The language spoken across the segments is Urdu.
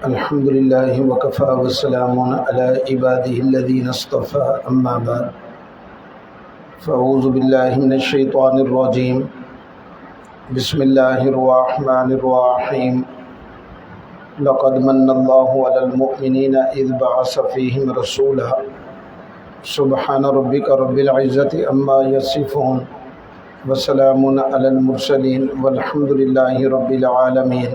الحمد لله وكفى والسلام على عباده الذين اصطفى أما بعد فأعوذ بالله من الشيطان الرجيم بسم الله الرحمن الرحيم لقد من الله على المؤمنين إذ بعث فيهم رسولا سبحان ربك رب العزة عما يصفون وسلام على المرسلين والحمد لله رب العالمين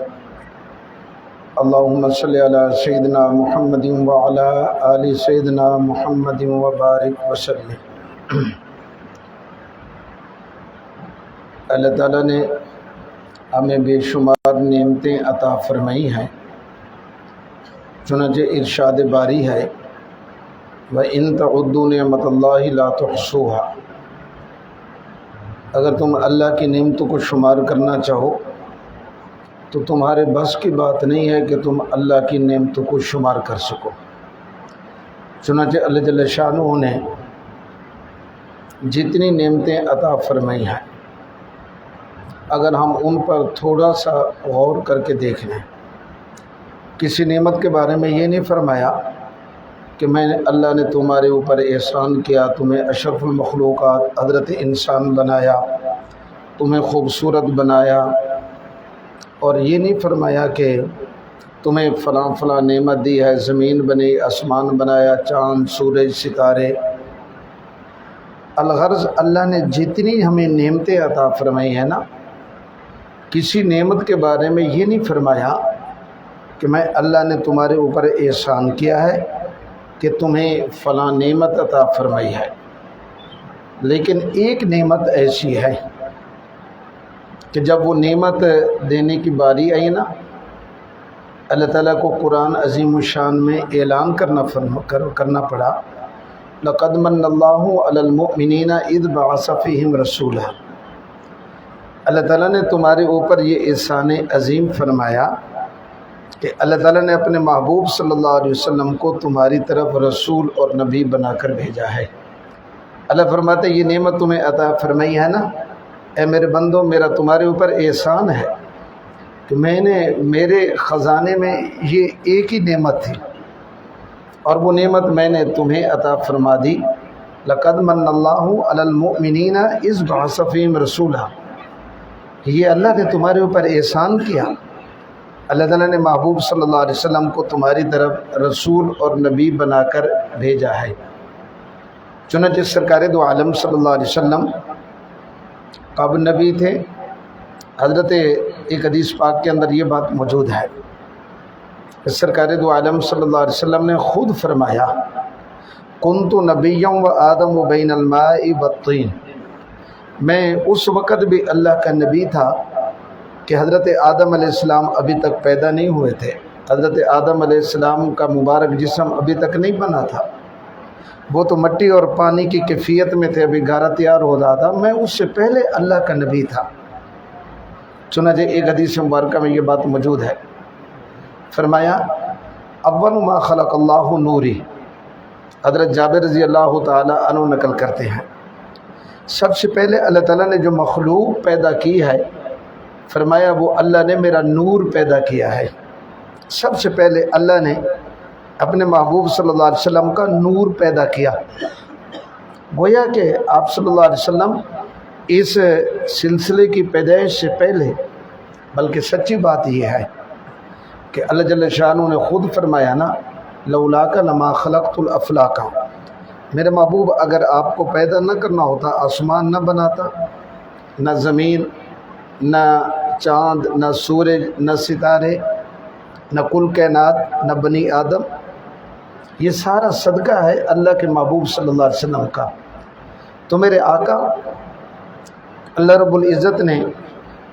اللهم صل على سيدنا محمد وعلى آل سيدنا محمد وبارک وسلم۔ اللہ تعالیٰ نے ہمیں بے شمار نعمتیں عطا فرمائی ہیں، چنانچہ ارشاد باری ہے وَإِن تَعُدُّوا نِعْمَتَ اللَّهِ لَا تُحْصُوهَا۔ اگر تم اللہ کی نعمتوں کو شمار کرنا چاہو تو تمہارے بس کی بات نہیں ہے کہ تم اللہ کی نعمتوں کو شمار کر سکو۔ چنانچہ اللہ جل شانہ نے جتنی نعمتیں عطا فرمائی ہیں، اگر ہم ان پر تھوڑا سا غور کر کے دیکھ لیں، کسی نعمت کے بارے میں یہ نہیں فرمایا کہ اللہ نے تمہارے اوپر احسان کیا، تمہیں اشرف المخلوقات حضرت انسان بنایا، تمہیں خوبصورت بنایا، اور یہ نہیں فرمایا کہ تمہیں فلاں فلاں نعمت دی ہے، زمین بنی، آسمان بنایا، چاند، سورج، ستارے۔ الغرض اللہ نے جتنی ہمیں نعمتیں عطا فرمائی ہیں نا، کسی نعمت کے بارے میں یہ نہیں فرمایا کہ اللہ نے تمہارے اوپر احسان کیا ہے کہ تمہیں فلاں نعمت عطا فرمائی ہے، لیکن ایک نعمت ایسی ہے کہ جب وہ نعمت دینے کی باری آئی نا، اللہ تعالیٰ کو قرآن عظیم الشان میں اعلان کرنا پڑا لَقَدْ مَنَّ اللَّهُ عَلَى الْمُؤْمِنِينَ إِذْ بَعَثَ فِيهِمْ رَسُولًا۔ اللہ تعالیٰ نے تمہارے اوپر یہ احسان عظیم فرمایا کہ اللہ تعالیٰ نے اپنے محبوب صلی اللہ علیہ وسلم کو تمہاری طرف رسول اور نبی بنا کر بھیجا ہے۔ اللہ فرماتے یہ نعمت تمہیں عطا فرمائی ہے نا، اے میرے بندو، میرا تمہارے اوپر احسان ہے کہ میرے خزانے میں یہ ایک ہی نعمت تھی، اور وہ نعمت میں نے تمہیں عطا فرما دی۔ لَقَدْ مَنَّ اللَّهُ عَلَى الْمُؤْمِنِينَ إِذْ بَعَثَ فِيهِمْ رَسُولًا۔ یہ اللہ نے تمہارے اوپر احسان کیا، اللہ تعالیٰ نے محبوب صلی اللہ علیہ وسلم کو تمہاری طرف رسول اور نبی بنا کر بھیجا ہے۔ چنانچہ سرکار دو عالم صلی اللہ علیہ وسلم قبل نبی تھے۔ حضرت ایک حدیث پاک کے اندر یہ بات موجود ہے کہ سرکار دو عالم صلی اللہ علیہ وسلم نے خود فرمایا کنت نبیا و آدم و بین الماء والطین۔ میں اس وقت بھی اللہ کا نبی تھا کہ حضرت آدم علیہ السلام ابھی تک پیدا نہیں ہوئے تھے، حضرت آدم علیہ السلام کا مبارک جسم ابھی تک نہیں بنا تھا، وہ تو مٹی اور پانی کی کیفیت میں تھے، ابھی گارہ تیار ہو رہا تھا، میں اس سے پہلے اللہ کا نبی تھا۔ چنانچہ ایک حدیث مبارکہ میں یہ بات موجود ہے، فرمایا اول ما خلق اللہ نوری، حضرت جابر رضی اللہ تعالی عنہ نقل کرتے ہیں سب سے پہلے اللہ تعالیٰ نے جو مخلوق پیدا کی ہے، فرمایا وہ اللہ نے میرا نور پیدا کیا ہے۔ سب سے پہلے اللہ نے اپنے محبوب صلی اللہ علیہ وسلم کا نور پیدا کیا، گویا کہ آپ صلی اللہ علیہ وسلم اس سلسلے کی پیدائش سے پہلے، بلکہ سچی بات یہ ہے کہ اللہ جل شانہ نے خود فرمایا نا لولاک لما خلقت الافلاک، میرے محبوب اگر آپ کو پیدا نہ کرنا ہوتا آسمان نہ بناتا، نہ زمین، نہ چاند، نہ سورج، نہ ستارے، نہ کل کائنات، نہ بنی آدم۔ یہ سارا صدقہ ہے اللہ کے محبوب صلی اللہ علیہ وسلم کا۔ تو میرے آقا اللہ رب العزت نے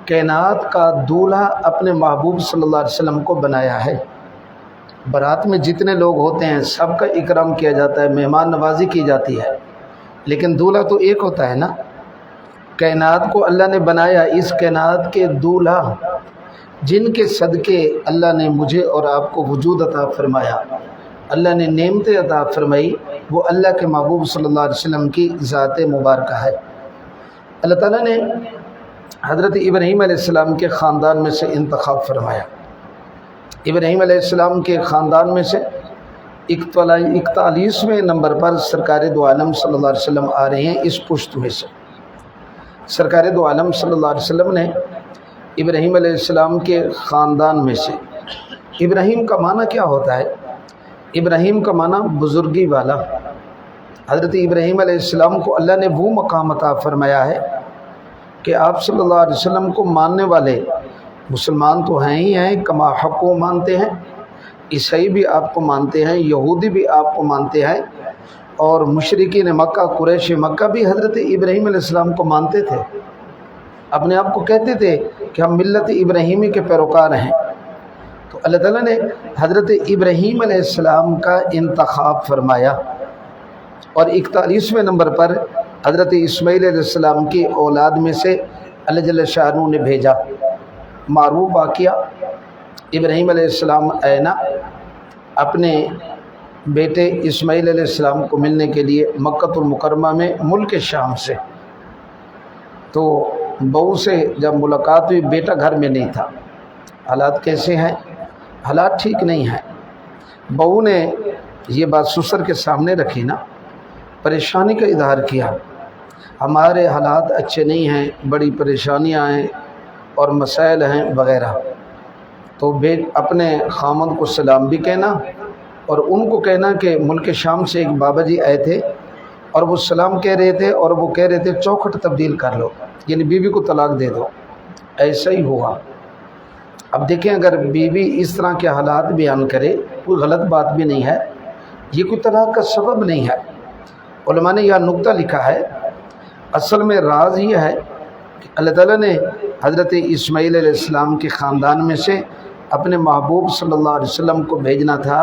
کائنات کا دولہا اپنے محبوب صلی اللہ علیہ وسلم کو بنایا ہے۔ بارات میں جتنے لوگ ہوتے ہیں سب کا اکرام کیا جاتا ہے، مہمان نوازی کی جاتی ہے، لیکن دولہا تو ایک ہوتا ہے نا۔ کائنات کو اللہ نے بنایا، اس کائنات کے دولہا جن کے صدقے اللہ نے مجھے اور آپ کو وجود عطا فرمایا، اللہ نے نعمتیں عطا فرمائی، وہ اللہ کے محبوب صلی اللہ علیہ وسلم کی ذات مبارکہ ہے۔ اللہ تعالیٰ نے حضرت ابراہیم علیہ السلام کے خاندان میں سے انتخاب فرمایا۔ ابراہیم علیہ السلام کے خاندان میں سے 41ویں نمبر پر سرکار دو عالم صلی اللہ علیہ وسلم آ رہے ہیں اس پشت میں سے۔ سرکار دو عالم صلی اللہ علیہ وسلم نے ابراہیم علیہ السلام کے خاندان میں سے، ابراہیم کا معنی کیا ہوتا ہے؟ ابراہیم کا معنی بزرگی والا۔ حضرت ابراہیم علیہ السلام کو اللہ نے وہ مقام عطا فرمایا ہے کہ آپ صلی اللہ علیہ وسلم کو ماننے والے مسلمان تو ہیں ہی ہیں، کما حق کو مانتے ہیں، عیسائی بھی آپ کو مانتے ہیں، یہودی بھی آپ کو مانتے ہیں، اور مشرکین مکہ قریش مکہ بھی حضرت ابراہیم علیہ السلام کو مانتے تھے، اپنے آپ کو کہتے تھے کہ ہم ملت ابراہیمی کے پیروکار ہیں۔ تو اللہ تعالیٰ نے حضرت ابراہیم علیہ السلام کا انتخاب فرمایا اور 41ویں نمبر پر حضرت اسماعیل علیہ السلام کی اولاد میں سے اللہ جل شانہ نے بھیجا۔ معروف واقعہ، ابراہیم علیہ السلام آئے نا اپنے بیٹے اسماعیل علیہ السلام کو ملنے کے لیے مکہ المکرمہ میں ملک شام سے، تو بہو سے جب ملاقات ہوئی، بیٹا گھر میں نہیں تھا۔ حالات کیسے ہیں؟ حالات ٹھیک نہیں ہیں۔ بہو نے یہ بات سسر کے سامنے رکھی نا، پریشانی کا اظہار کیا، ہمارے حالات اچھے نہیں ہیں، بڑی پریشانیاں ہیں اور مسائل ہیں وغیرہ۔ تو اپنے خامند کو سلام بھی کہنا اور ان کو کہنا کہ ملک شام سے ایک بابا جی آئے تھے اور وہ سلام کہہ رہے تھے اور وہ کہہ رہے تھے چوکھٹ تبدیل کر لو، یعنی بیوی کو طلاق دے دو۔ ایسا ہی ہوا۔ اب دیکھیں، اگر بیوی اس طرح کے حالات بیان کرے، کوئی غلط بات بھی نہیں ہے، یہ کوئی طلاق کا سبب نہیں ہے۔ علماء نے یہ نقطہ لکھا ہے، اصل میں راز یہ ہے کہ اللہ تعالیٰ نے حضرت اسماعیل علیہ السلام کے خاندان میں سے اپنے محبوب صلی اللہ علیہ وسلم کو بھیجنا تھا۔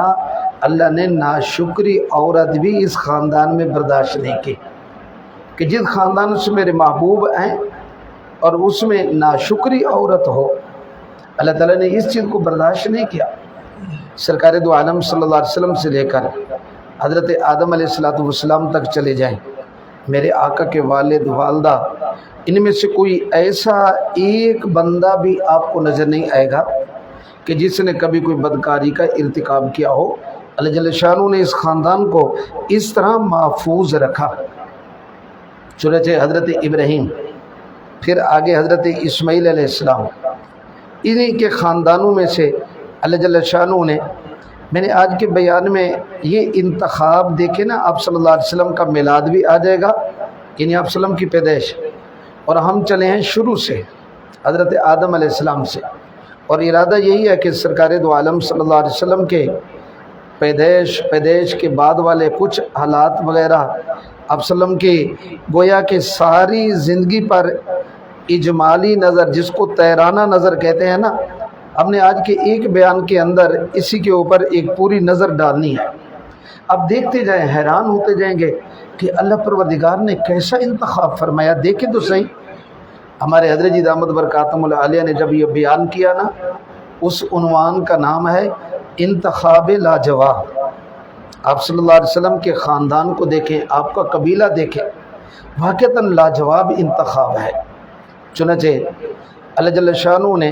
اللہ نے ناشکری عورت بھی اس خاندان میں برداشت نہیں کی کہ جس خاندان سے میرے محبوب ہیں اور اس میں ناشکری عورت ہو، اللہ تعالیٰ نے اس چیز کو برداشت نہیں کیا۔ سرکار دو عالم صلی اللہ علیہ وسلم سے لے کر حضرت آدم علیہ السلام تک چلے جائیں، میرے آقا کے والد والدہ، ان میں سے کوئی ایسا ایک بندہ بھی آپ کو نظر نہیں آئے گا کہ جس نے کبھی کوئی بدکاری کا ارتکاب کیا ہو۔ اللہ جل شانہ نے اس خاندان کو اس طرح محفوظ رکھا۔ چنانچہ حضرت ابراہیم، پھر آگے حضرت اسماعیل علیہ السلام، انہی کے خاندانوں میں سے اللہ جل شانہ نے، میں نے آج کے بیان میں یہ انتخاب دیکھے نا، آپ صلی اللہ علیہ وسلم کا میلاد بھی آ جائے گا، یعنی آپ صلی اللہ علیہ وسلم کی پیدائش، اور ہم چلے ہیں شروع سے حضرت آدم علیہ السلام سے، اور ارادہ یہی ہے کہ سرکار دو عالم صلی اللہ علیہ وسلم کے پیدائش کے بعد والے کچھ حالات وغیرہ آپ صلی اللہ علیہ وسلم کی گویا کہ ساری زندگی پر اجمالی نظر، جس کو تیرانہ نظر کہتے ہیں نا، ہم نے آج کے ایک بیان کے اندر اسی کے اوپر ایک پوری نظر ڈالنی ہے۔ اب دیکھتے جائیں، حیران ہوتے جائیں گے کہ اللہ پروردگار نے کیسا انتخاب فرمایا۔ دیکھیں تو صحیح، ہمارے حضرت جی دامت برکاتہم العالیہ نے جب یہ بیان کیا نا، اس عنوان کا نام ہے انتخاب لاجواب۔ آپ صلی اللہ علیہ وسلم کے خاندان کو دیکھیں، آپ کا قبیلہ دیکھیں، واقعتاً لاجواب انتخاب ہے۔ چنانچہ اللہ جل شانہ نے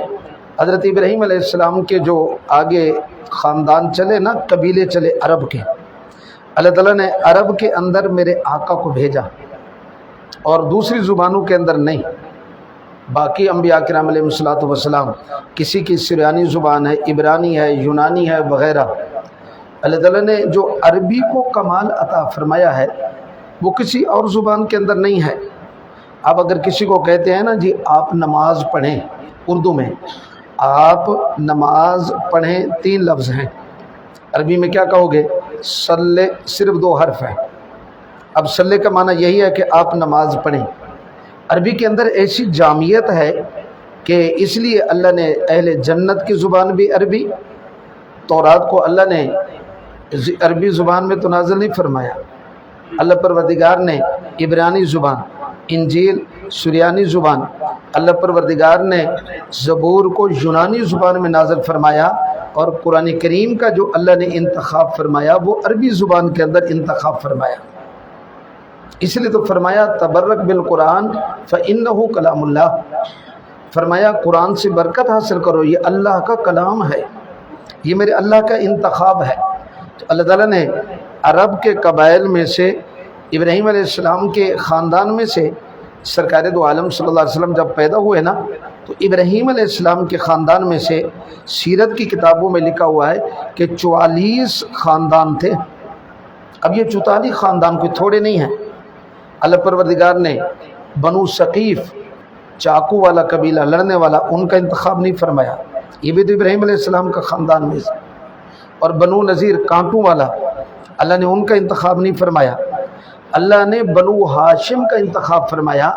حضرت ابراہیم علیہ السلام کے جو آگے خاندان چلے نا، قبیلے چلے عرب کے، اللہ تعالیٰ نے عرب کے اندر میرے آقا کو بھیجا اور دوسری زبانوں کے اندر نہیں۔ باقی انبیاء کرام علیہ السلام، کسی کی سریانی زبان ہے، عبرانی ہے، یونانی ہے وغیرہ، اللہ تعالیٰ نے جو عربی کو کمال عطا فرمایا ہے وہ کسی اور زبان کے اندر نہیں ہے۔ اب اگر کسی کو کہتے ہیں نا جی آپ نماز پڑھیں، اردو میں آپ نماز پڑھیں، 3 لفظ ہیں، عربی میں کیا کہو گے؟ صلی، صرف 2 حرف ہیں۔ اب صلی کا معنی یہی ہے کہ آپ نماز پڑھیں۔ عربی کے اندر ایسی جامعیت ہے کہ اس لیے اللہ نے اہل جنت کی زبان بھی عربی، تورات کو اللہ نے عربی زبان میں تو نازل نہیں فرمایا، اللہ پروردگار نے عبرانی زبان، انجیل سریانی زبان، اللہ پروردگار نے زبور کو یونانی زبان میں نازل فرمایا، اور قرآن کریم کا جو اللہ نے انتخاب فرمایا وہ عربی زبان کے اندر انتخاب فرمایا۔ اس لیے تو فرمایا تبرک بالقرآن فإنہ کلام اللہ، فرمایا قرآن سے برکت حاصل کرو، یہ اللہ کا کلام ہے۔ یہ میرے اللہ کا انتخاب ہے۔ تو اللہ تعالیٰ نے عرب کے قبائل میں سے ابراہیم علیہ السلام کے خاندان میں سے سرکار دو عالم صلی اللہ علیہ وسلم جب پیدا ہوئے نا، تو ابراہیم علیہ السلام کے خاندان میں سے سیرت کی کتابوں میں لکھا ہوا ہے کہ 44 خاندان تھے۔ اب یہ 44 خاندان کوئی تھوڑے نہیں ہیں۔ اللہ پروردگار نے بنو ثقیف، چاقو والا قبیلہ، لڑنے والا، ان کا انتخاب نہیں فرمایا، یہ بھی تو ابراہیم علیہ السلام کا خاندان میں سے۔ اور بنو نذیر، کانٹوں والا، اللہ نے ان کا انتخاب نہیں فرمایا۔ اللہ نے بنو ہاشم کا انتخاب فرمایا۔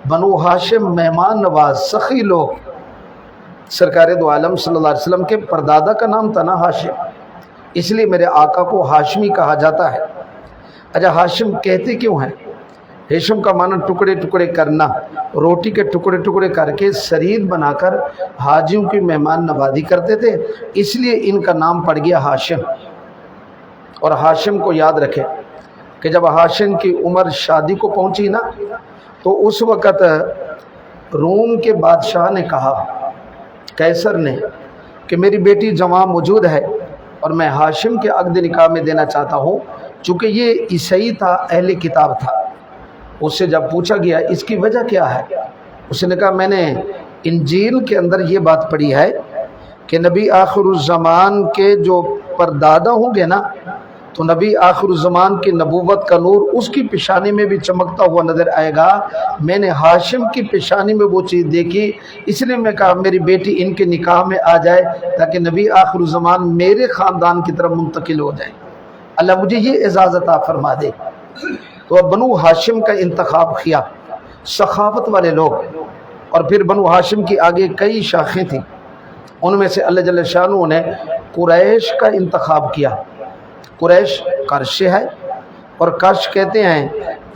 بنو ہاشم مہمان نواز، سخی لوگ۔ سرکار دو عالم صلی اللہ علیہ وسلم کے پردادا کا نام تھا نا ہاشم، اس لیے میرے آقا کو ہاشمی کہا جاتا ہے۔ اچھا، ہاشم کہتے کیوں ہیں؟ ہاشم کا معنی ٹکڑے ٹکڑے کرنا، روٹی کے ٹکڑے ٹکڑے کر کے سرید بنا کر حاجیوں کی مہمان نوازی کرتے تھے، اس لیے ان کا نام پڑ گیا ہاشم۔ اور ہاشم کو یاد رکھے کہ جب ہاشم کی عمر شادی کو پہنچی نا، تو اس وقت روم کے بادشاہ نے کہا، قیصر نے، کہ میری بیٹی جوان موجود ہے اور میں ہاشم کے عقد نکاح میں دینا چاہتا ہوں، چونکہ یہ عیسائی تھا، اہل کتاب تھا۔ اس سے جب پوچھا گیا اس کی وجہ کیا ہے، اس نے کہا میں نے انجیل کے اندر یہ بات پڑھی ہے کہ نبی آخر الزمان کے جو پردادا ہوں گے نا، تو نبی آخر الزمان کی نبوت کا نور اس کی پیشانی میں بھی چمکتا ہوا نظر آئے گا۔ میں نے ہاشم کی پیشانی میں وہ چیز دیکھی، اس لیے میں کہا میری بیٹی ان کے نکاح میں آ جائے تاکہ نبی آخر الزمان میرے خاندان کی طرف منتقل ہو جائے، اللہ مجھے یہ اعزاز عطا فرما دے۔ تو اب بنو ہاشم کا انتخاب کیا، سخاوت والے لوگ۔ اور پھر بنو ہاشم کی آگے کئی شاخیں تھیں، ان میں سے اللہ جل شانہ نے قریش کا انتخاب کیا۔ قریش کرش ہے، اور کرش کہتے ہیں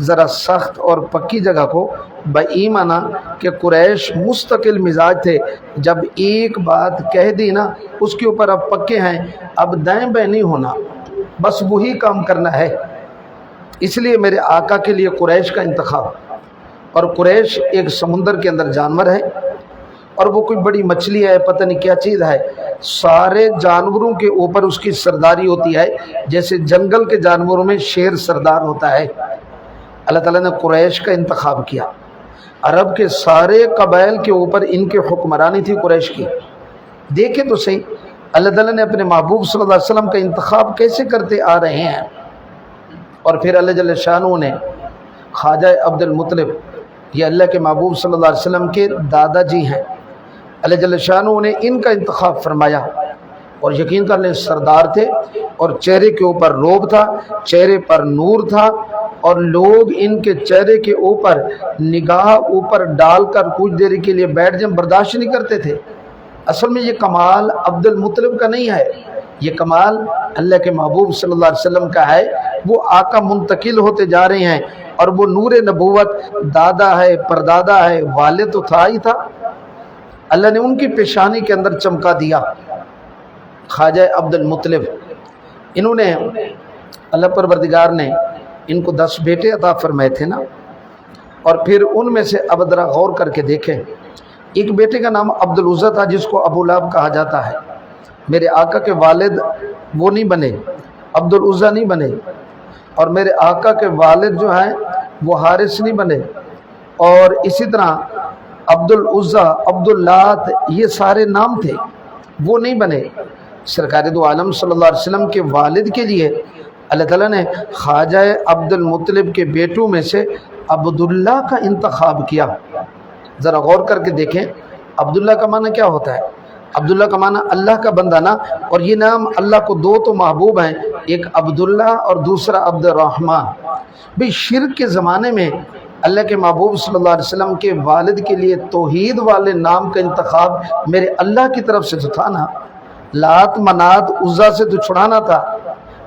ذرا سخت اور پکی جگہ کو، بایمانہ کہ قریش مستقل مزاج تھے، جب ایک بات کہہ دی نا اس کے اوپر اب پکے ہیں، اب دائیں بائیں نہیں ہونا، بس وہی کام کرنا ہے۔ اس لیے میرے آقا کے لیے قریش کا انتخاب۔ اور قریش ایک سمندر کے اندر جانور ہے، اور وہ کوئی بڑی مچھلی ہے، پتہ نہیں کیا چیز ہے، سارے جانوروں کے اوپر اس کی سرداری ہوتی ہے، جیسے جنگل کے جانوروں میں شیر سردار ہوتا ہے۔ اللہ تعالیٰ نے قریش کا انتخاب کیا۔ عرب کے سارے قبائل کے اوپر ان کی حکمرانی تھی قریش کی۔ دیکھیں تو صحیح اللہ تعالیٰ نے اپنے محبوب صلی اللہ علیہ وسلم کا انتخاب کیسے کرتے آ رہے ہیں۔ اور پھر اللہ جل شانہ نے خواجہ عبد المطلب، یہ اللہ کے محبوب صلی اللہ علیہ وسلم کے دادا جی ہیں، اللہ جل شانہ نے ان کا انتخاب فرمایا۔ اور یقین کر لیں سردار تھے، اور چہرے کے اوپر روب تھا، چہرے پر نور تھا، اور لوگ ان کے چہرے کے اوپر نگاہ اوپر ڈال کر کچھ دیر کے لیے بیٹھ جائیں برداشت نہیں کرتے تھے۔ اصل میں یہ کمال عبد المطلب کا نہیں ہے، یہ کمال اللہ کے محبوب صلی اللہ علیہ وسلم کا ہے۔ وہ آقا منتقل ہوتے جا رہے ہیں، اور وہ نور نبوت دادا ہے، پردادا ہے، والد تو تھا ہی تھا، اللہ نے ان کی پیشانی کے اندر چمکا دیا۔ خواجہ عبد المطلب، انہوں نے اللہ پروردگار نے ان کو 10 بیٹے عطا فرمائے تھے نا، اور پھر ان میں سے اب ذرا غور کر کے دیکھیں، ایک بیٹے کا نام عبد العزیٰ تھا جس کو ابو لہب کہا جاتا ہے۔ میرے آقا کے والد وہ نہیں بنے، عبد العزیٰ نہیں بنے، اور میرے آقا کے والد جو ہیں وہ حارث نہیں بنے، اور اسی طرح عبد العزیٰ، عبد اللات، یہ سارے نام تھے، وہ نہیں بنے۔ سرکار دو عالم صلی اللہ علیہ وسلم کے والد کے لیے اللہ تعالیٰ نے خواجہ عبد المطلب کے بیٹوں میں سے عبداللہ کا انتخاب کیا۔ ذرا غور کر کے دیکھیں عبداللہ کا معنی کیا ہوتا ہے۔ عبداللہ کا معنی اللہ کا بندہ نا، اور یہ نام اللہ کو دو تو محبوب ہیں، ایک عبداللہ اور دوسرا عبد الرحمن۔ بھئی شرک کے زمانے میں اللہ کے محبوب صلی اللہ علیہ وسلم کے والد کے لیے توحید والے نام کا انتخاب میرے اللہ کی طرف سے تو تھا نا، لات منات عزا سے تو چھڑانا تھا،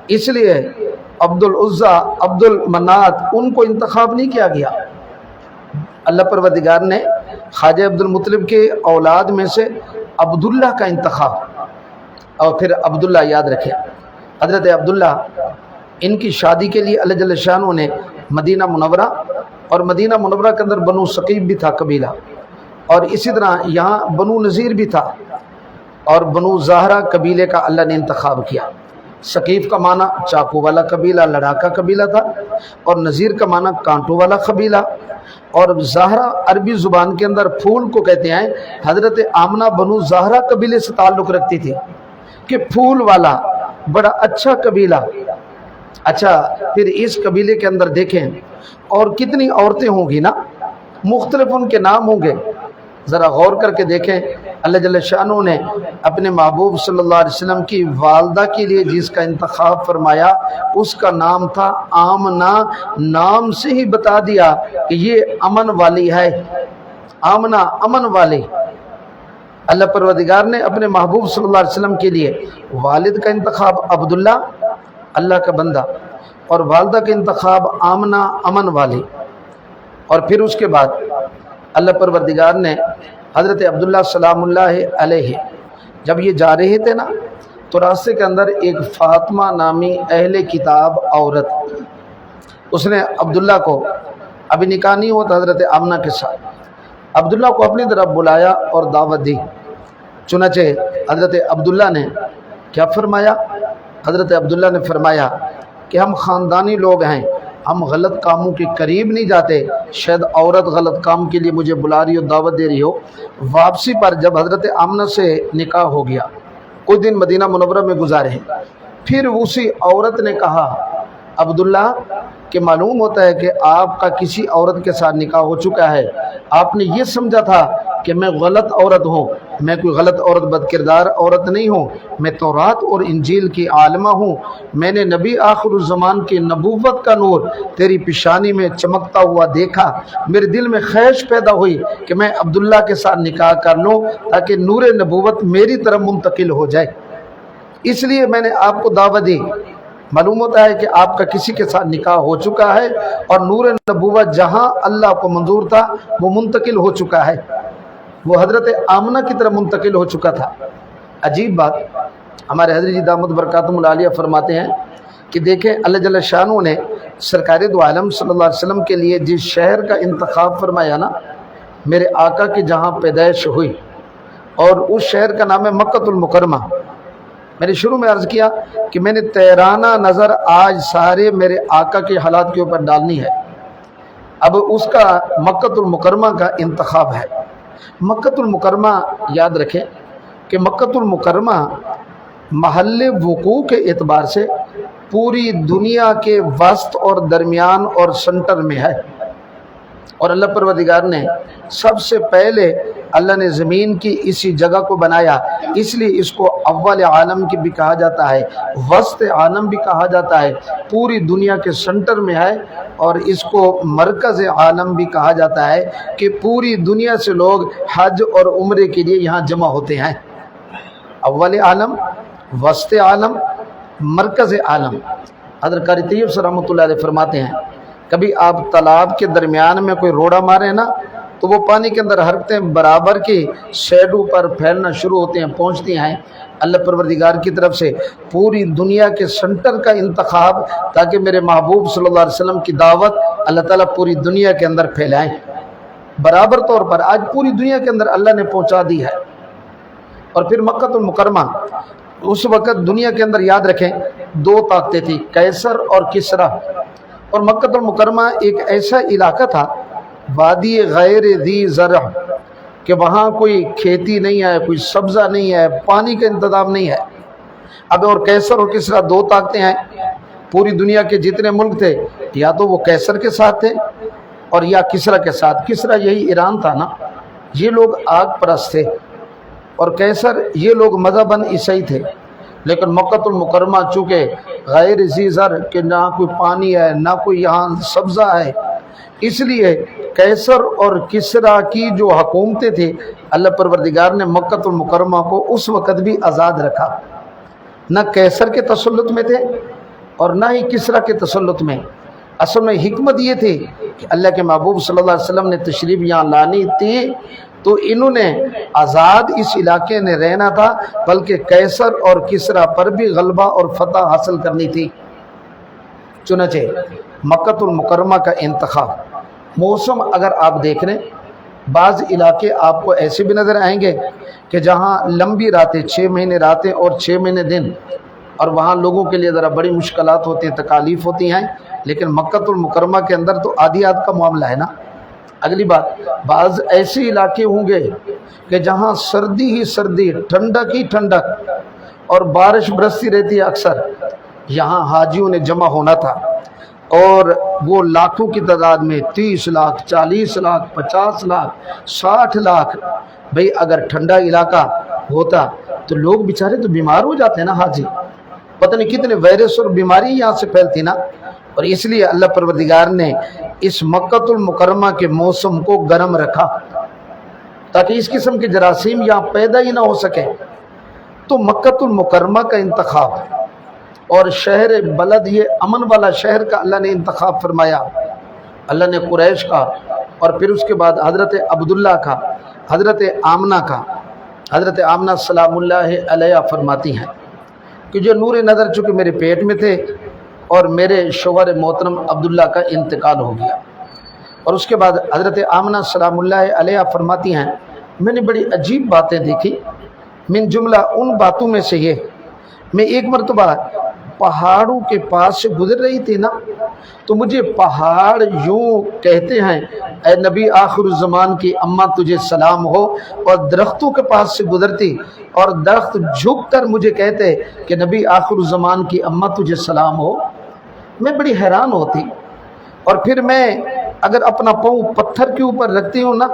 اس لیے عبد العزا عبد المنات ان کو انتخاب نہیں کیا گیا۔ اللہ پروردگار نے خواجہ عبد المطلب کے اولاد میں سے عبداللہ کا انتخاب، اور پھر عبداللہ یاد رکھیں حضرت عبداللہ، ان کی شادی کے لیے اللہ جل شانہ نے مدینہ منورہ، اور مدینہ منورہ کے اندر بنو ثقیف بھی تھا قبیلہ، اور اسی طرح یہاں بنو نذیر بھی تھا، اور بنو زہرہ قبیلے کا اللہ نے انتخاب کیا۔ ثقیف کا معنی چاقو والا قبیلہ، لڑاکا قبیلہ تھا، اور نذیر کا معنی کانٹوں والا قبیلہ، اور زہرہ عربی زبان کے اندر پھول کو کہتے ہیں۔ حضرت آمنہ بنو زہرہ قبیلے سے تعلق رکھتی تھی کہ پھول والا بڑا اچھا قبیلہ۔ اچھا، پھر اس قبیلے کے اندر دیکھیں اور کتنی عورتیں ہوں گی نا، مختلف ان کے نام ہوں گے۔ ذرا غور کر کے دیکھیں، اللہ جل شانہ نے اپنے محبوب صلی اللہ علیہ وسلم کی والدہ کے لیے جس کا انتخاب فرمایا اس کا نام تھا آمنہ۔ نام سے ہی بتا دیا کہ یہ امن والی ہے، آمنہ امن والی۔ اللہ پروردگار نے اپنے محبوب صلی اللہ علیہ وسلم کے لیے والد کا انتخاب عبداللہ، اللہ کا بندہ، اور والدہ کا انتخاب آمنہ، امن والی۔ اور پھر اس کے بعد اللہ پروردگار نے حضرت عبداللہ سلام اللہ علیہ جب یہ جا رہے تھے نا تو راستے کے اندر ایک فاطمہ نامی اہل کتاب عورت، اس نے عبداللہ کو، ابھی نکاح نہیں ہوا تھا حضرت آمنہ کے ساتھ، عبداللہ کو اپنی طرف بلایا اور دعوت دی۔ چنانچہ حضرت عبداللہ نے کیا فرمایا؟ حضرت عبداللہ نے فرمایا کہ ہم خاندانی لوگ ہیں، ہم غلط کاموں کے قریب نہیں جاتے، شاید عورت غلط کام کے لیے مجھے بلا رہی ہو، دعوت دے رہی ہو۔ واپسی پر جب حضرت آمنہ سے نکاح ہو گیا، کچھ دن مدینہ منورہ میں گزارے، پھر اسی عورت نے کہا عبداللہ کہ معلوم ہوتا ہے کہ آپ کا کسی عورت کے ساتھ نکاح ہو چکا ہے، آپ نے یہ سمجھا تھا کہ میں غلط عورت ہوں، میں کوئی غلط عورت، بد کردار عورت نہیں ہوں، میں تورات اور انجیل کی عالمہ ہوں، میں نے نبی آخر الزمان کی نبوت کا نور تیری پیشانی میں چمکتا ہوا دیکھا، میرے دل میں خواہش پیدا ہوئی کہ میں عبداللہ کے ساتھ نکاح کر لوں تاکہ نور نبوت میری طرف منتقل ہو جائے، اس لیے میں نے آپ کو دعوت دی۔ معلوم ہوتا ہے کہ آپ کا کسی کے ساتھ نکاح ہو چکا ہے اور نور نبوت جہاں اللہ کو منظور تھا وہ منتقل ہو چکا ہے، وہ حضرت آمنہ کی طرف منتقل ہو چکا تھا۔ عجیب بات، ہمارے حضرت جی دامت برکاتہم العالیہ فرماتے ہیں کہ دیکھیں اللہ جل شانہ نے سرکار دو عالم صلی اللہ علیہ وسلم کے لیے جس شہر کا انتخاب فرمایا نا، میرے آقا کی جہاں پیدائش ہوئی، اور اس شہر کا نام ہے مکہ المکرمہ۔ میں نے شروع میں عرض کیا کہ میں نے تیرانہ نظر آج سارے میرے آقا کے حالات کے اوپر ڈالنی ہے۔ اب اس کا مکہ المکرمہ کا انتخاب ہے۔ مکہ المکرمہ یاد رکھیں کہ مکہ المکرمہ محل وقوع کے اعتبار سے پوری دنیا کے وسط اور درمیان اور سنٹر میں ہے، اور اللہ پروردگار نے سب سے پہلے اللہ نے زمین کی اسی جگہ کو بنایا، اس لیے اس کو اول عالم کی بھی کہا جاتا ہے، وسط عالم بھی کہا جاتا ہے، پوری دنیا کے سنٹر میں ہے، اور اس کو مرکز عالم بھی کہا جاتا ہے کہ پوری دنیا سے لوگ حج اور عمرے کے لیے یہاں جمع ہوتے ہیں۔ اول عالم، وسط عالم، مرکز عالم۔ حضرت قاری طیب سے رحمۃ اللہ علیہ فرماتے ہیں کبھی آپ تالاب کے درمیان میں کوئی روڑا مارے نا تو وہ پانی کے اندر حرکتیں برابر کی شیڈو پر پھیلنا شروع ہوتے ہیں، پہنچتی ہیں اللہ پروردگار کی طرف سے پوری دنیا کے سنٹر کا انتخاب، تاکہ میرے محبوب صلی اللہ علیہ وسلم کی دعوت اللہ تعالیٰ پوری دنیا کے اندر پھیلائیں برابر طور پر۔ آج پوری دنیا کے اندر اللہ نے پہنچا دی ہے۔ اور پھر مکہ المکرمہ، اس وقت دنیا کے اندر یاد رکھیں دو طاقتیں تھیں، قیصر اور کسریٰ، اور مکہ المکرمہ ایک ایسا علاقہ تھا وادی غیر ذی زرع کہ وہاں کوئی کھیتی نہیں ہے، کوئی سبزہ نہیں ہے، پانی کا انتظام نہیں ہے۔ اب اور قیصر اور کسریٰ دو طاقتیں ہیں، پوری دنیا کے جتنے ملک تھے یا تو وہ قیصر کے ساتھ تھے اور یا کسریٰ کے ساتھ۔ کسریٰ یہی ایران تھا نا، یہ لوگ آگ پرست تھے، اور قیصر یہ لوگ مذہباً عیسائی تھے، لیکن مکہ المکرمہ چونکہ غیر ذی زرع کہ نہ کوئی پانی ہے نہ کوئی یہاں سبزہ ہے، اس لیے قیصر اور کسریٰ کی جو حکومتیں تھیں اللہ پروردگار نے مکہ المکرمہ کو اس وقت بھی آزاد رکھا، نہ قیصر کے تسلط میں تھے اور نہ ہی کسریٰ کے تسلط میں۔ اصل میں حکمت یہ تھی کہ اللہ کے محبوب صلی اللہ علیہ وسلم نے تشریف یہاں لانی تھی تو انہوں نے آزاد اس علاقے میں رہنا تھا، بلکہ قیصر اور کسریٰ پر بھی غلبہ اور فتح حاصل کرنی تھی۔ چنانچہ مکہ المکرمہ کا انتخاب، موسم اگر آپ دیکھ لیں بعض علاقے آپ کو ایسے بھی نظر آئیں گے کہ جہاں لمبی راتیں 6 مہینے راتیں اور 6 مہینے دن، اور وہاں لوگوں کے لیے ذرا بڑی مشکلات ہوتی ہیں، تکالیف ہوتی ہیں، لیکن مکہ المکرمہ کے اندر تو آدھیات کا معاملہ ہے نا۔ اگلی بات، بعض ایسے علاقے ہوں گے کہ جہاں سردی ہی سردی، ٹھنڈک ہی ٹھنڈک اور بارش برستی رہتی ہے اکثر، یہاں حاجیوں نے جمع ہونا تھا، اور وہ لاکھوں کی تعداد میں 30 لاکھ 40 لاکھ 50 لاکھ 60 لاکھ۔ بھئی اگر ٹھنڈا علاقہ ہوتا تو لوگ بیچارے تو بیمار ہو جاتے ہیں نا حاجی، پتہ نہیں کتنے وائرس اور بیماری یہاں سے پھیلتی نا۔ اور اس لیے اللہ پروردگار نے اس مکہ المکرمہ کے موسم کو گرم رکھا تاکہ اس قسم کے جراثیم یہاں پیدا ہی نہ ہو سکے۔ تو مکہ المکرمہ کا انتخاب اور شہر بلد، یہ امن والا شہر کا اللہ نے انتخاب فرمایا۔ اللہ نے قریش کا، اور پھر اس کے بعد حضرت عبداللہ کا، حضرت آمنہ کا۔ حضرت آمنہ سلام اللہ علیہ فرماتی ہیں کہ جو نور نظر چونکہ میرے پیٹ میں تھے، اور میرے شوہر محترم عبداللہ کا انتقال ہو گیا، اور اس کے بعد حضرت آمنہ سلام اللہ علیہ فرماتی ہیں میں نے بڑی عجیب باتیں دیکھی، من جملہ ان باتوں میں سے یہ، میں ایک مرتبہ پہاڑوں کے پاس سے گزر رہی تھی نا، تو مجھے پہاڑ یوں کہتے ہیں اے نبی آخر الزمان کی اماں تجھے سلام ہو، اور درختوں کے پاس سے گزرتی اور درخت جھک کر مجھے کہتے کہ نبی آخر الزمان کی اماں تجھے سلام ہو۔ میں بڑی حیران ہوتی، اور پھر میں اگر اپنا پاؤں پتھر کے اوپر رکھتی ہوں نا،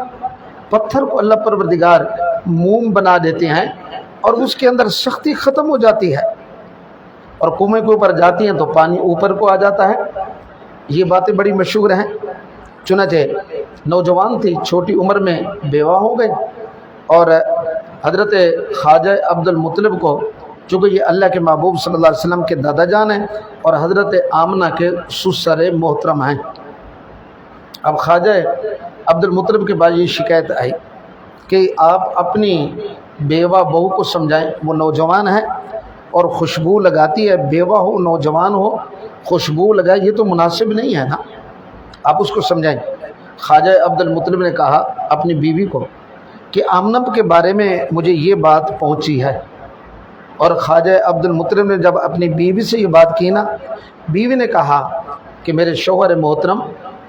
پتھر کو اللہ پروردگار موم بنا دیتے ہیں اور اس کے اندر سختی ختم ہو جاتی ہے، اور کنویں کے اوپر جاتی ہیں تو پانی اوپر کو آ جاتا ہے۔ یہ باتیں بڑی مشہور ہیں۔ چنانچہ نوجوان تھی، چھوٹی عمر میں بیوہ ہو گئی، اور حضرت خواجہ عبد المطلب کو، چونکہ یہ اللہ کے محبوب صلی اللہ علیہ وسلم کے دادا جان ہیں اور حضرت آمنہ کے سسر محترم ہیں، اب خواجہ عبد المطلب کے بعد یہ شکایت آئی کہ آپ اپنی بیوہ بہو کو سمجھائیں، وہ نوجوان ہے اور خوشبو لگاتی ہے، بیوہ ہو نوجوان ہو خوشبو لگائے، یہ تو مناسب نہیں ہے نا، آپ اس کو سمجھائیں۔ خواجہ عبد المطلب نے کہا اپنی بیوی کو کہ آمنہ کے بارے میں مجھے یہ بات پہنچی ہے، اور خواجہ عبد المطلب نے جب اپنی بیوی سے یہ بات کی نا، بیوی نے کہا کہ میرے شوہر محترم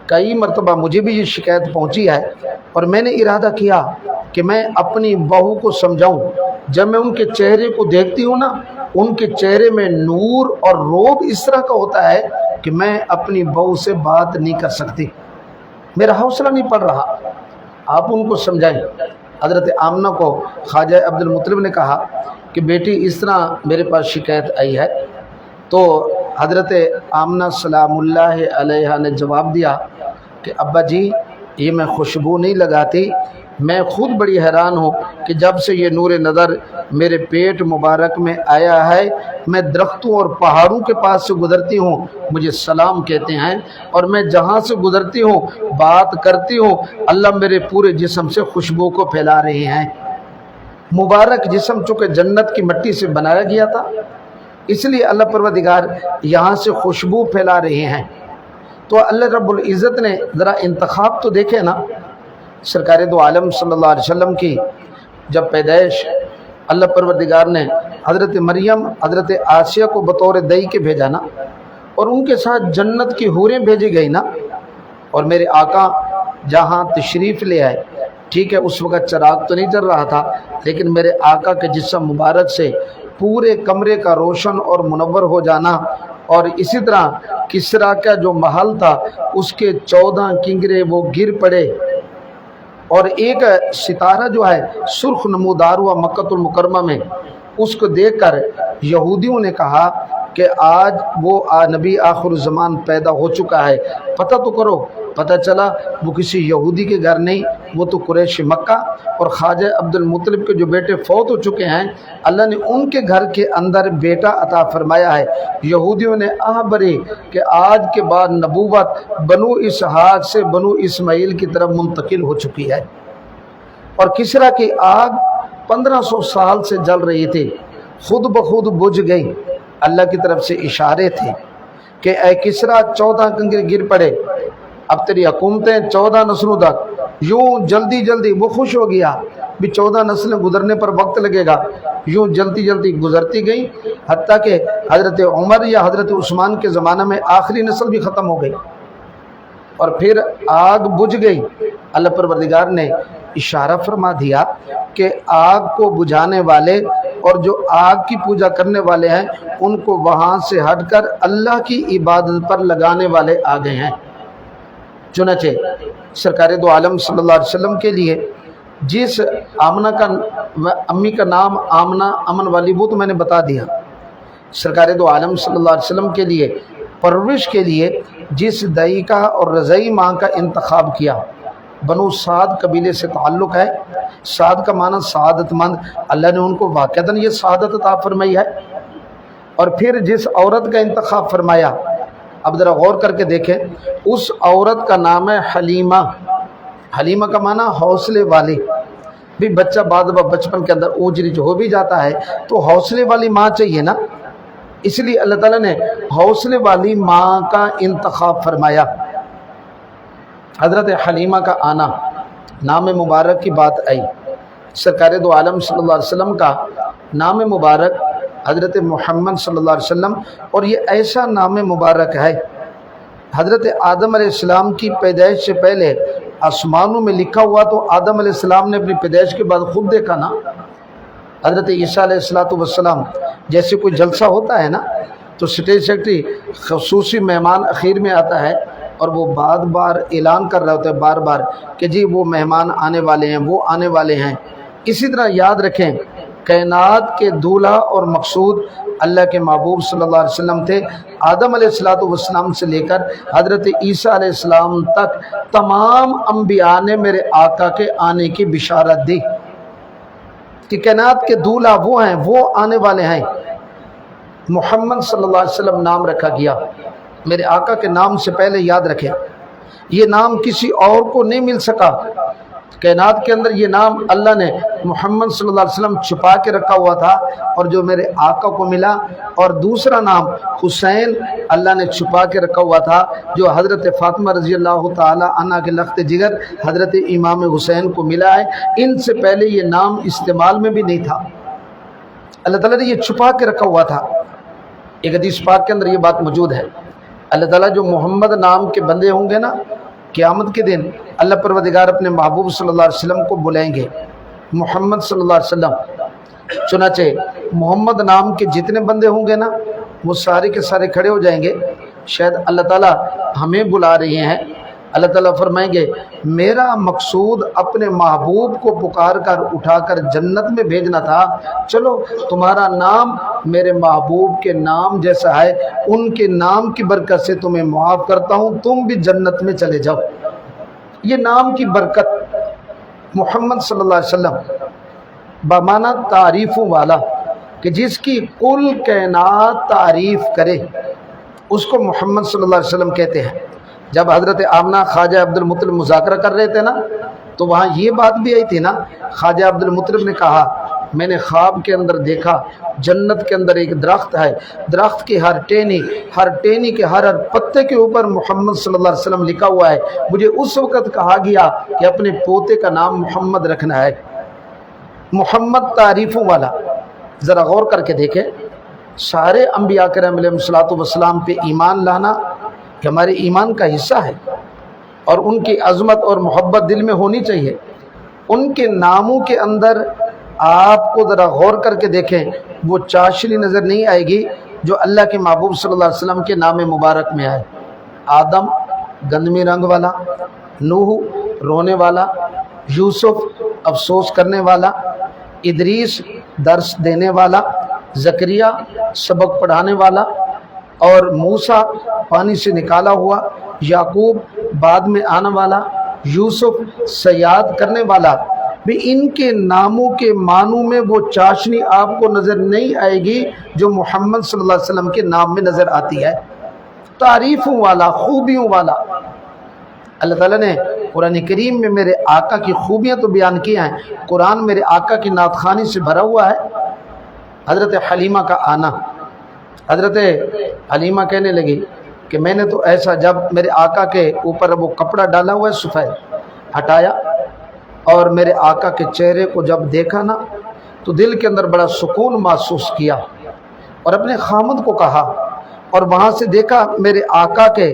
کئی مرتبہ مجھے بھی یہ شکایت پہنچی ہے، اور میں نے ارادہ کیا کہ میں اپنی بہو کو سمجھاؤں، جب میں ان کے چہرے کو دیکھتی ہوں نا، ان کے چہرے میں نور اور روب اس طرح کا ہوتا ہے کہ میں اپنی بہو سے بات نہیں کر سکتی، میرا حوصلہ نہیں پڑ رہا، آپ ان کو سمجھائیں۔ حضرت آمنہ کو خواجہ عبد المطلب نے کہا کہ بیٹی اس طرح میرے پاس شکایت آئی ہے، تو حضرت آمنہ سلام اللہ علیہ نے جواب دیا کہ ابا جی یہ میں خوشبو نہیں لگاتی، میں خود بڑی حیران ہوں کہ جب سے یہ نور نظر میرے پیٹ مبارک میں آیا ہے، میں درختوں اور پہاڑوں کے پاس سے گزرتی ہوں، مجھے سلام کہتے ہیں، اور میں جہاں سے گزرتی ہوں بات کرتی ہوں، اللہ میرے پورے جسم سے خوشبو کو پھیلا رہے ہیں۔ مبارک جسم چونکہ جنت کی مٹی سے بنایا گیا تھا، اس لیے اللہ پروردگار یہاں سے خوشبو پھیلا رہے ہیں۔ تو اللہ رب العزت نے ذرا انتخاب تو دیکھے نا، سرکار دو عالم صلی اللہ علیہ وسلم کی جب پیدائش اللہ پروردگار نے حضرت مریم حضرت آسیہ کو بطور دئی کے بھیجا نا، اور ان کے ساتھ جنت کی حوریں بھیجی گئی نا، اور میرے آقا جہاں تشریف لے آئے، ٹھیک ہے اس وقت چراغ تو نہیں چل رہا تھا، لیکن میرے آقا کے جسم مبارک سے پورے کمرے کا روشن اور منور ہو جانا، اور اسی طرح کسریٰ کا جو محل تھا اس کے 14 کنگرے وہ گر پڑے، اور ایک ستارہ جو ہے سرخ نمودار ہوا مکہ المکرمہ میں، اس کو دیکھ کر یہودیوں نے کہا کہ آج وہ نبی آخر الزمان پیدا ہو چکا ہے، پتہ تو کرو۔ پتہ چلا وہ کسی یہودی کے گھر نہیں، وہ تو قریش مکہ، اور خواجہ عبد المطلب کے جو بیٹے فوت ہو چکے ہیں، اللہ نے ان کے گھر کے اندر بیٹا عطا فرمایا ہے۔ یہودیوں نے بری کہ آج کے بعد نبوت بنو اسحاق سے بنو اسماعیل کی طرف منتقل ہو چکی ہے، اور کسریٰ کی آگ 1500 سال سے جل رہی تھی، خود بخود بجھ گئی۔ اللہ کی طرف سے اشارے تھے کہ اے کسریٰ 14 کنگرے گر پڑے، اب تیری حکومتیں 14 نسلوں تک یوں جلدی جلدی وہ خوش ہو گیا بھی 14 نسلیں گزرنے پر وقت لگے گا، یوں جلدی جلدی گزرتی گئی حتیٰ کہ حضرت عمر یا حضرت عثمان کے زمانہ میں آخری نسل بھی ختم ہو گئی، اور پھر آگ بجھ گئی۔ اللہ پروردگار نے اشارہ فرما دیا کہ آگ کو بجھانے والے اور جو آگ کی پوجا کرنے والے ہیں ان کو وہاں سے ہٹ کر اللہ کی عبادت پر لگانے والے آ گئے ہیں۔ چنانچہ سرکار دو عالم صلی اللہ علیہ وسلم کے لیے جس آمنہ کا امی کا نام آمنہ امن والی وہ تو میں نے بتا دیا، سرکار دو عالم صلی اللہ علیہ وسلم کے لیے پرورش کے لیے جس دائی کا اور رضعی ماں کا انتخاب کیا، بنو سعد قبیلے سے تعلق ہے۔ سعد کا معنی سعادت مند، اللہ نے ان کو واقعتاً یہ سعادت عطا فرمائی ہے۔ اور پھر جس عورت کا انتخاب فرمایا، اب ذرا غور کر کے دیکھیں، اس عورت کا نام ہے حلیمہ۔ حلیمہ کا معنی حوصلے والی، بھی بچہ بعد بچپن کے اندر اوجرج ہو بھی جاتا ہے تو حوصلے والی ماں چاہیے نا، اس لیے اللہ تعالیٰ نے حوصلے والی ماں کا انتخاب فرمایا۔ حضرت حلیمہ کا آنا، نام مبارک کی بات آئی، سرکار دو عالم صلی اللہ علیہ وسلم کا نام مبارک حضرت محمد صلی اللہ علیہ وسلم، اور یہ ایسا نام مبارک ہے حضرت آدم علیہ السلام کی پیدائش سے پہلے آسمانوں میں لکھا ہوا تو آدم علیہ السلام نے اپنی پیدائش کے بعد خود دیکھا نا۔ حضرت عیسیٰ علیہ السلام جیسے کوئی جلسہ ہوتا ہے نا تو اسٹیج سیکرٹری خصوصی مہمان اخیر میں آتا ہے اور وہ بار اعلان کر رہا ہوتا ہے بار بار کہ جی وہ مہمان آنے والے ہیں، وہ آنے والے ہیں۔ اسی طرح یاد رکھیں کائنات کے دولہا اور مقصود اللہ کے محبوب صلی اللہ علیہ وسلم تھے۔ آدم علیہ السلام سے لے کر حضرت عیسیٰ علیہ السلام تک تمام انبیاء نے میرے آقا کے آنے کی بشارت دی کہ کائنات کے دولہا وہ ہیں، وہ آنے والے ہیں۔ محمد صلی اللہ علیہ وسلم نام رکھا گیا، میرے آقا کے نام سے پہلے یاد رکھیں یہ نام کسی اور کو نہیں مل سکا، کائنات کے اندر یہ نام اللہ نے محمد صلی اللہ علیہ وسلم چھپا کے رکھا ہوا تھا اور جو میرے آقا کو ملا۔ اور دوسرا نام حسین اللہ نے چھپا کے رکھا ہوا تھا جو حضرت فاطمہ رضی اللہ تعالی عنہ کے لخت جگر حضرت امام حسین کو ملا ہے۔ ان سے پہلے یہ نام استعمال میں بھی نہیں تھا، اللہ تعالیٰ نے یہ چھپا کے رکھا ہوا تھا۔ ایک حدیث پاک کے اندر یہ بات موجود ہے، اللہ تعالیٰ جو محمد نام کے بندے ہوں گے نا قیامت کے دن اللہ پروردگار اپنے محبوب صلی اللہ علیہ وسلم کو بلائیں گے، محمد صلی اللہ علیہ وسلم۔ چنانچہ محمد نام کے جتنے بندے ہوں گے نا وہ سارے کے سارے کھڑے ہو جائیں گے، شاید اللہ تعالیٰ ہمیں بلا رہے ہیں۔ اللہ تعالیٰ فرمائیں گے میرا مقصود اپنے محبوب کو پکار کر اٹھا کر جنت میں بھیجنا تھا، چلو تمہارا نام میرے محبوب کے نام جیسا ہے، ان کے نام کی برکت سے تمہیں معاف کرتا ہوں، تم بھی جنت میں چلے جاؤ۔ یہ نام کی برکت، محمد صلی اللہ علیہ وسلم بمعنی تعریفوں والا، کہ جس کی کل کائنات تعریف کرے اس کو محمد صلی اللہ علیہ وسلم کہتے ہیں۔ جب حضرت آمنہ خواجہ عبد المطلب مذاکرہ کر رہے تھے نا تو وہاں یہ بات بھی آئی تھی نا، خواجہ عبد المطلب نے کہا میں نے خواب کے اندر دیکھا جنت کے اندر ایک درخت ہے، درخت کی ہر ٹہنی کے ہر پتے کے اوپر محمد صلی اللہ علیہ وسلم لکھا ہوا ہے، مجھے اس وقت کہا گیا کہ اپنے پوتے کا نام محمد رکھنا ہے۔ محمد تعریفوں والا، ذرا غور کر کے دیکھیں، سارے انبیاء کرام علیہ السلام پہ ایمان لانا کہ ہمارے ایمان کا حصہ ہے، اور ان کی عظمت اور محبت دل میں ہونی چاہیے۔ ان کے ناموں کے اندر آپ کو ذرا غور کر کے دیکھیں، وہ چاشنی نظر نہیں آئے گی جو اللہ کے محبوب صلی اللہ علیہ وسلم کے نام مبارک میں آئے۔ آدم گندمی رنگ والا، نوح رونے والا، یوسف افسوس کرنے والا، ادریس درس دینے والا، زکریا سبق پڑھانے والا، اور موسیٰ پانی سے نکالا ہوا، یعقوب بعد میں آنے والا، یوسف سیاد کرنے والا۔ بھی ان کے ناموں کے معنوں میں وہ چاشنی آپ کو نظر نہیں آئے گی جو محمد صلی اللہ علیہ وسلم کے نام میں نظر آتی ہے۔ تعریفوں والا، خوبیوں والا۔ اللہ تعالیٰ نے قرآن کریم میں میرے آقا کی خوبیاں تو بیان کی ہیں، قرآن میرے آقا کی نعت خوانی سے بھرا ہوا ہے۔ حضرت حلیمہ کا آنا، حضرت حلیمہ کہنے لگی کہ میں نے تو ایسا، جب میرے آقا کے اوپر وہ کپڑا ڈالا ہوا ہے سفید، ہٹایا اور میرے آقا کے چہرے کو جب دیکھا نا تو دل کے اندر بڑا سکون محسوس کیا اور اپنے خامد کو کہا، اور وہاں سے دیکھا میرے آقا کے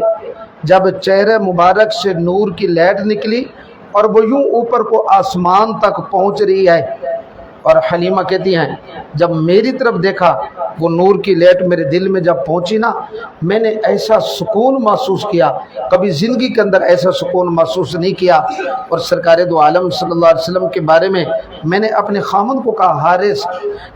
جب چہرے مبارک سے نور کی لہٹ نکلی اور وہ یوں اوپر کو آسمان تک پہنچ رہی ہے، اور حلیمہ کہتی ہیں جب میری طرف دیکھا وہ نور کی لہٹ میرے دل میں جب پہنچی نا، میں نے ایسا سکون محسوس کیا، کبھی زندگی کے اندر ایسا سکون محسوس نہیں کیا۔ اور سرکار دو عالم صلی اللہ علیہ وسلم کے بارے میں نے اپنے خامد کو کہا حارث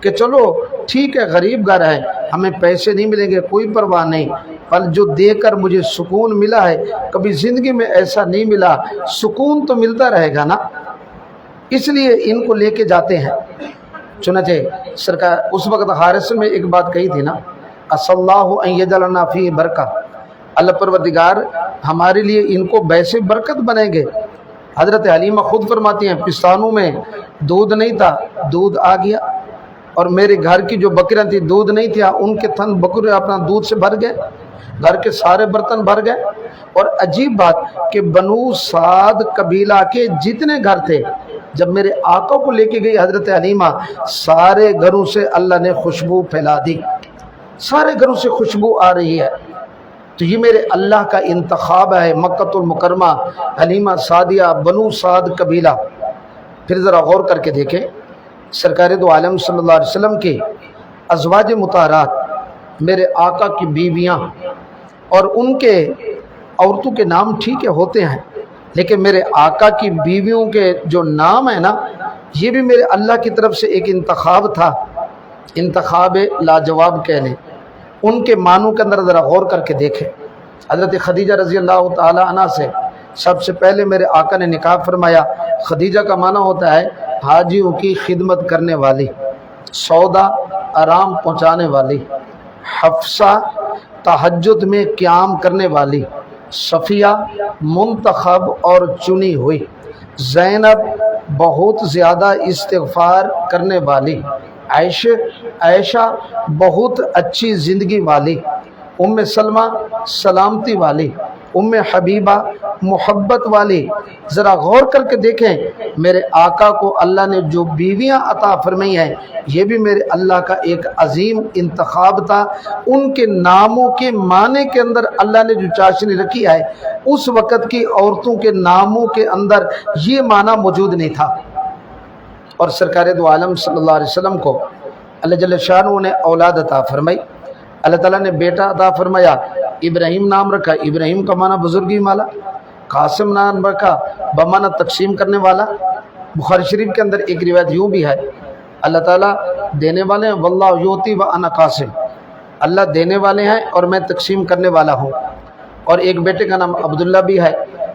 کہ چلو ٹھیک ہے غریب گھر ہے، ہمیں پیسے نہیں ملیں گے کوئی پرواہ نہیں، پر جو دے کر مجھے سکون ملا ہے کبھی زندگی میں ایسا نہیں ملا، سکون تو ملتا رہے گا نا، اس لیے ان کو لے کے جاتے ہیں۔ چنانچہ سرکار اس وقت حارث میں ایک بات کہی تھی نا، اصل اللہ ان یجعلنا فی برکہ، اللہ پروردگار ہمارے لیے ان کو ویسے برکت بنائیں گے۔ حضرت حلیمہ خود فرماتی ہیں پستانوں میں دودھ نہیں تھا، دودھ آ گیا، اور میرے گھر کی جو بکریاں تھیں دودھ نہیں تھا، ان کے تھن بکرے اپنا دودھ سے بھر گئے، گھر کے سارے برتن بھر گئے۔ اور عجیب بات کہ بنو سعد قبیلہ کے جتنے گھر تھے جب میرے آقا کو لے کے گئی حضرت حلیمہ، سارے گھروں سے اللہ نے خوشبو پھیلا دی، سارے گھروں سے خوشبو آ رہی ہے۔ تو یہ میرے اللہ کا انتخاب ہے، مکۃ المکرمہ، حلیمہ سعدیہ، بنو سعد قبیلہ۔ پھر ذرا غور کر کے دیکھیں سرکار دو عالم صلی اللہ علیہ وسلم کے ازواج مطہرات، میرے آقا کی بیویاں، اور ان کے عورتوں کے نام ٹھیک ہے ہوتے ہیں، لیکن میرے آقا کی بیویوں کے جو نام ہیں نا، یہ بھی میرے اللہ کی طرف سے ایک انتخاب تھا، انتخاب لاجواب کہہ لیں۔ ان کے معنوں کے اندر ذرا غور کر کے دیکھیں۔ حضرت خدیجہ رضی اللہ تعالی عنہ سے سب سے پہلے میرے آقا نے نکاح فرمایا۔ خدیجہ کا معنی ہوتا ہے حاجیوں کی خدمت کرنے والی، سودا آرام پہنچانے والی، حفصہ تہجد میں قیام کرنے والی، صفیہ منتخب اور چنی ہوئی، زینب بہت زیادہ استغفار کرنے والی، عائشہ بہت اچھی زندگی والی، ام سلمہ سلامتی والی، ام حبیبہ محبت والی۔ ذرا غور کر کے دیکھیں میرے آقا کو اللہ نے جو بیویاں عطا فرمائی ہیں، یہ بھی میرے اللہ کا ایک عظیم انتخاب تھا۔ ان کے ناموں کے معنی کے اندر اللہ نے جو چاشنی رکھی ہے، اس وقت کی عورتوں کے ناموں کے اندر یہ معنی موجود نہیں تھا۔ اور سرکار دو عالم صلی اللہ علیہ وسلم کو اللہ جل شانہ نے اولاد عطا فرمائی، اللہ تعالیٰ نے بیٹا عطا فرمایا، ابراہیم نام رکھا، ابراہیم کا معنی بزرگی والا، قاسم نام رکھا بمعنی تقسیم کرنے والا۔ بخاری شریف کے اندر ایک روایت یوں بھی ہے، اللہ تعالیٰ دینے والے ہیں، واللہ یؤتی وانا قاسم، اللہ دینے والے ہیں اور میں تقسیم کرنے والا ہوں۔ اور ایک بیٹے کا نام عبداللہ بھی ہے،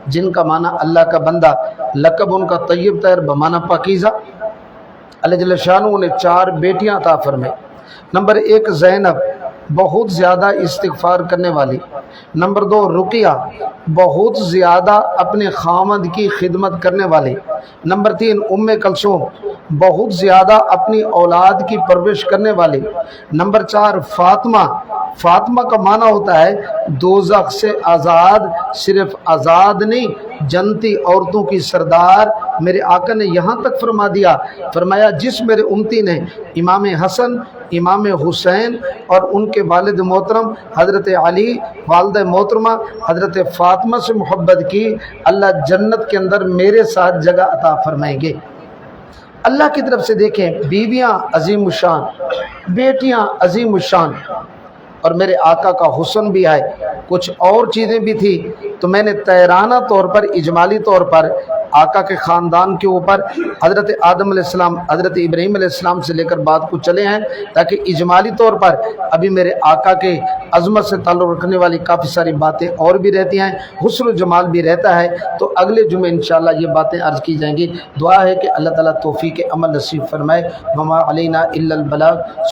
جن کا معنی اللہ کا بندہ، لقب ان کا طیب طاہر بمعنی پاکیزہ۔ اللہ جل شانہ نے 4 بیٹیاں عطا فرمائے۔ نمبر 1 زینب، بہت زیادہ استغفار کرنے والی۔ نمبر 2 رقیہ، بہت زیادہ اپنے خامد کی خدمت کرنے والی۔ نمبر 3 ام کلثوم، بہت زیادہ اپنی اولاد کی پرورش کرنے والی۔ نمبر 4 فاطمہ، فاطمہ کا معنی ہوتا ہے دوزخ سے آزاد، صرف آزاد نہیں جنتی عورتوں کی سردار۔ میرے آقا نے یہاں تک فرما دیا، فرمایا جس میرے امتی نے امام حسن، امام حسین اور ان کے والد محترم حضرت علی، والدہ محترمہ حضرت فاطمہ سے محبت کی، اللہ جنت کے اندر میرے ساتھ جگہ عطا فرمائیں گے۔ اللہ کی طرف سے دیکھیں بیویاں عظیم الشان، بیٹیاں عظیم الشان، اور میرے آقا کا حسن بھی ہے، کچھ اور چیزیں بھی تھی، تو میں نے تیرانہ طور پر، اجمالی طور پر آقا کے خاندان کے اوپر حضرت آدم علیہ السلام، حضرت ابراہیم علیہ السلام سے لے کر بات کو چلے ہیں، تاکہ اجمالی طور پر ابھی میرے آقا کے عظمت سے تعلق رکھنے والی کافی ساری باتیں اور بھی رہتی ہیں، حسن و جمال بھی رہتا ہے۔ تو اگلے جمعے انشاءاللہ یہ باتیں عرض کی جائیں گی۔ دعا ہے کہ اللہ تعالیٰ توفیق عمل نصیب فرمائے۔ وما علینا الا البلاغ۔